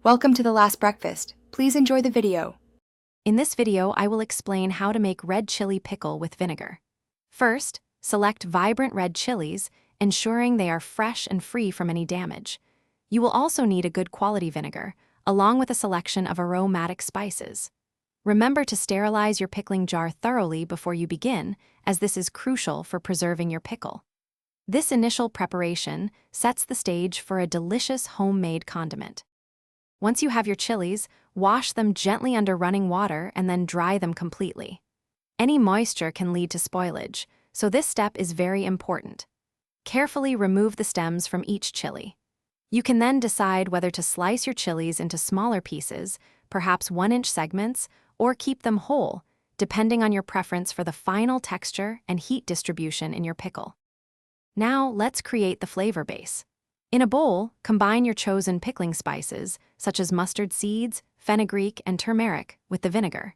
Welcome to the last breakfast. Please enjoy the video. In this video, I will explain how to make red chili pickle with vinegar. First, select vibrant red chilies, ensuring they are fresh and free from any damage. You will also need a good quality vinegar, along with a selection of aromatic spices. Remember to sterilize your pickling jar thoroughly before you begin, as this is crucial for preserving your pickle. This initial preparation sets the stage for a delicious homemade condiment. Once you have your chilies, wash them gently under running water and then dry them completely. Any moisture can lead to spoilage, so this step is very important. Carefully remove the stems from each chili. You can then decide whether to slice your chilies into smaller pieces, perhaps 1-inch segments, or keep them whole, depending on your preference for the final texture and heat distribution in your pickle. Now, let's create the flavor base. In a bowl, combine your chosen pickling spices, such as mustard seeds, fenugreek, and turmeric, with the vinegar.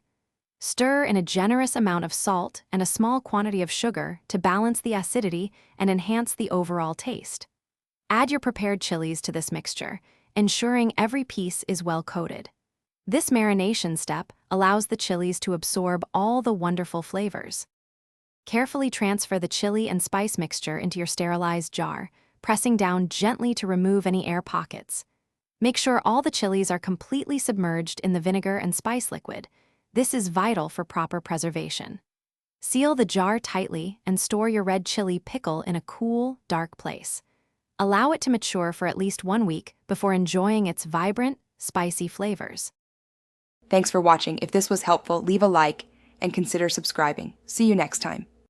Stir in a generous amount of salt and a small quantity of sugar to balance the acidity and enhance the overall taste. Add your prepared chilies to this mixture, ensuring every piece is well coated. This marination step allows the chilies to absorb all the wonderful flavors. Carefully transfer the chili and spice mixture into your sterilized jar, pressing down gently to remove any air pockets. Make sure all the chilies are completely submerged in the vinegar and spice liquid. This is vital for proper preservation. Seal the jar tightly and store your red chili pickle in a cool, dark place. Allow it to mature for at least 1 week before enjoying its vibrant, spicy flavors. Thanks for watching. If this was helpful, leave a like and consider subscribing. See you next time.